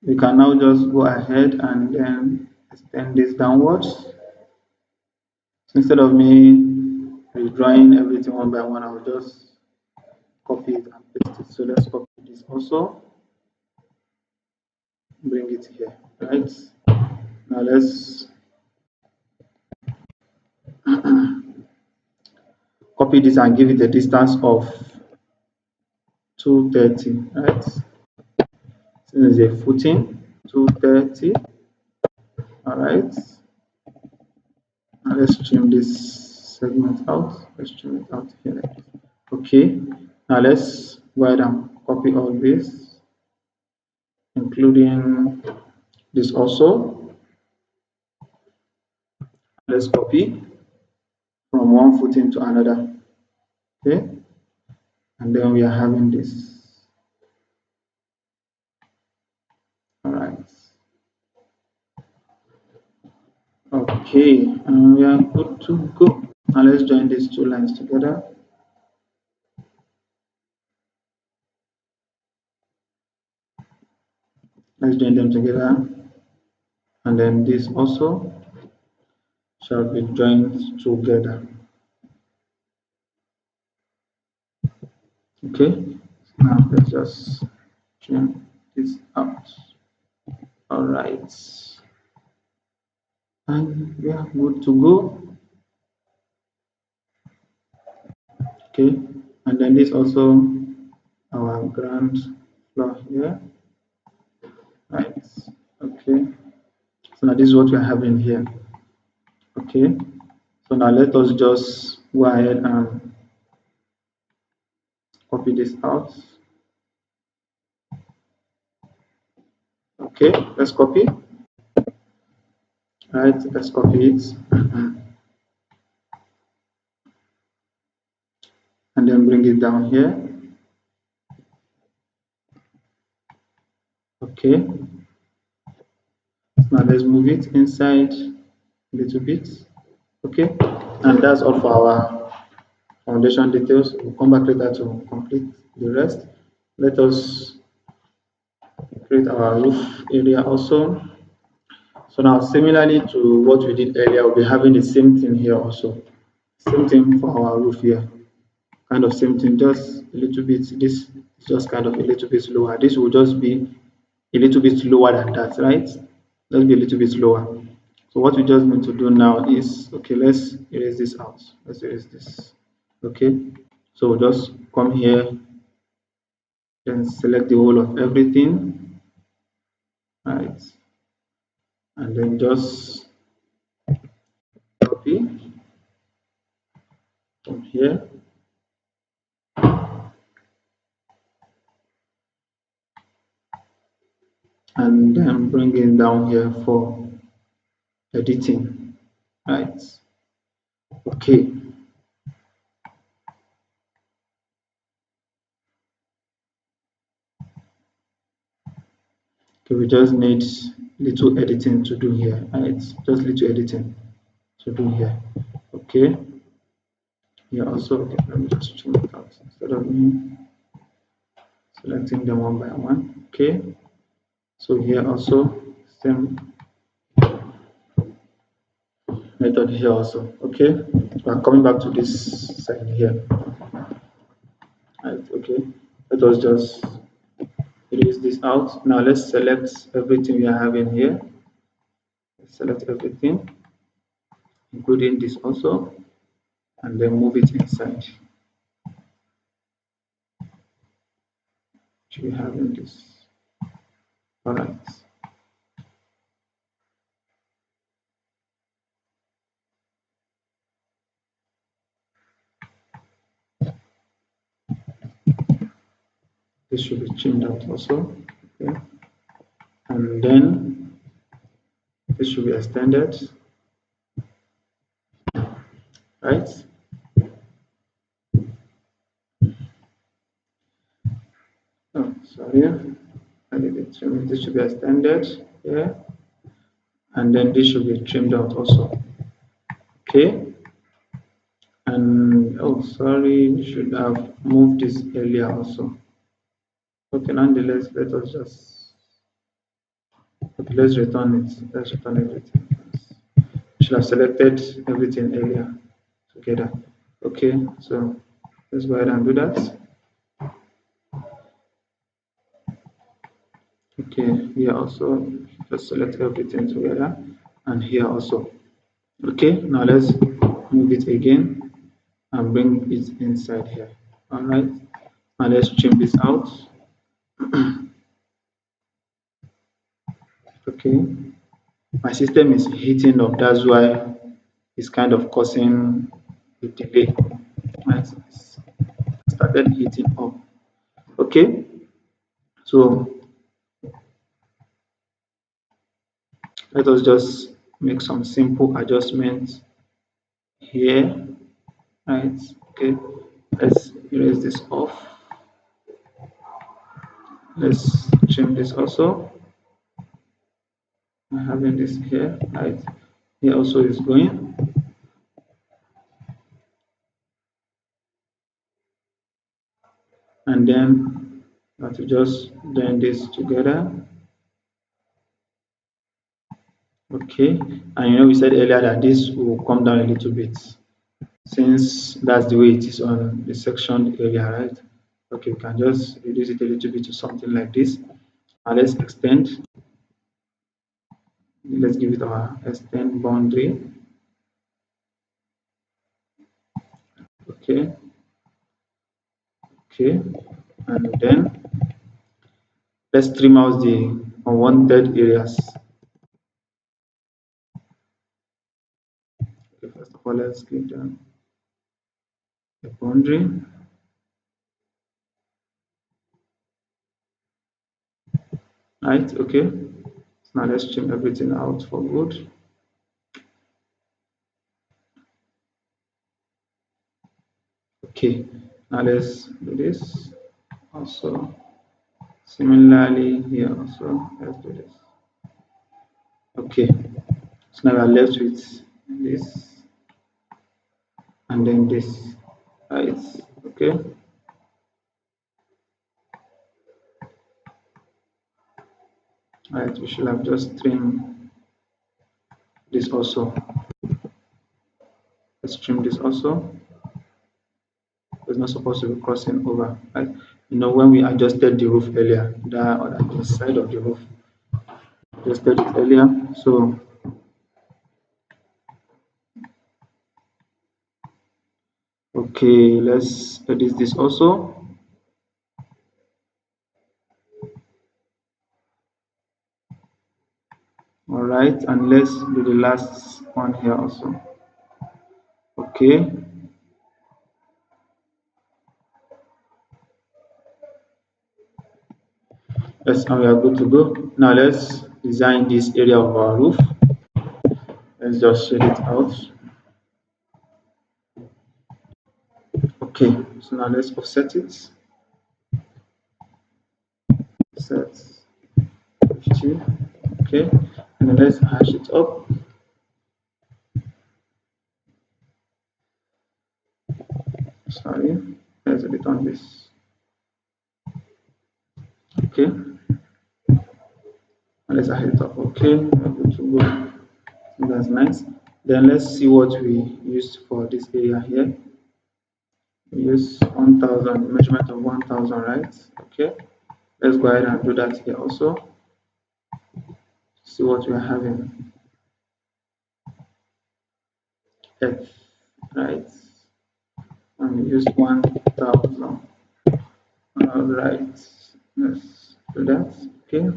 We can now just go ahead and then extend this downwards. So instead of me redrawing everything one by one, I'll just copy it and paste it. So let's copy this also, bring it here, right? Now let's copy this and give it a distance of 230, right? This is a footing, 230. All right. Now let's trim this segment out. Let's trim it out here. Okay. Now let's go ahead and copy all this, including this also. Let's copy from one footing to another. Okay. And then we are having this. All right. Okay. And we are good to go. Now let's join these two lines together. Let's join them together. And then this also shall be joined together. Okay, now let's just trim this out. All right, and we are good to go. Okay, and then this also our ground floor here, right? Okay, so now this is what we are having here. Okay, so now let us just go ahead and copy this out. Okay, let's copy. Right, let's copy it. And then bring it down here. Okay, now let's move it inside a little bit. Okay, and that's all for our foundation details. We'll come back later to complete the rest. Let us create our roof area also. So now, similarly to what we did earlier, we'll be having the same thing here also. Same thing for our roof here. Kind of same thing, just a little bit. This is just kind of a little bit lower. This will just be a little bit lower than that, right? Let's be a little bit lower. So what we just need to do now is, okay, let's erase this out. Let's erase this. Okay, so we'll just come here, then select the whole of everything, right? And then just copy from here. And then bring it down here for editing, right? Okay. Okay, we just need little editing to do here, right? Just little editing to do here. Okay. Here also, okay, let me just trim it out instead of me selecting them one by one. Okay. So here also, same method here also. Okay. We are coming back to this side here. Right. Okay. Let us just erase this out. Now let's select everything we are having here. Select everything, including this also, and then move it inside. Should we have in this? All right. This should be trimmed out also. Okay. And then this should be extended. Right. Oh, sorry. I did it trim. This should be extended here. And then this should be trimmed out also. Okay. And oh, sorry, we should have moved this earlier also. Okay, nonetheless, let us just Okay, let's return it. Let's return everything. Should have selected everything earlier together. Okay, so let's go ahead and do that. Okay, here also just select everything together, and here also. Okay, now let's move it again and bring it inside here. All right, now let's trim this out. Okay, my system is heating up, that's why it's kind of causing a delay. Right, it's started heating up. Okay, so let us just make some simple adjustments here. Right, okay, let's erase this off. Let's trim this also. I'm having this here, right? Here also is going, and then I have to just join this together. Okay, and we said earlier that this will come down a little bit since that's the way it is on the section area, right? Okay, we can just reduce it a little bit to something like this. And let's extend. Let's give it our extend boundary. Okay, okay, and then let's trim out the unwanted areas. Okay, first of all, let's give them a boundary. Right, okay. Now let's trim everything out for good. Okay, now let's do this also. Similarly, here also, let's do this. Okay, so now we are left with this and then this. Right, okay. Right, we should have just trimmed this also. Let's trim this also. It's not supposed to be crossing over. Right? When we adjusted the roof earlier, that on the side of the roof, adjusted it earlier. So okay, let's edit this also. All right, and let's do the last one here also. Okay, yes, and we are good to go. Now let's design this area of our roof. Let's just shade it out. Okay, so now let's offset it. Set 50. Okay, and then let's hash it up. Sorry, let's edit on this. Okay, and let's hash it up. Okay, we're good to go. That's nice. Then let's see what we used for this area here. We use 1000, measurement of 1000, right? Okay, let's go ahead and do that here also. See what we are having. F, right? And we use 1000. All right, let's do that. Okay,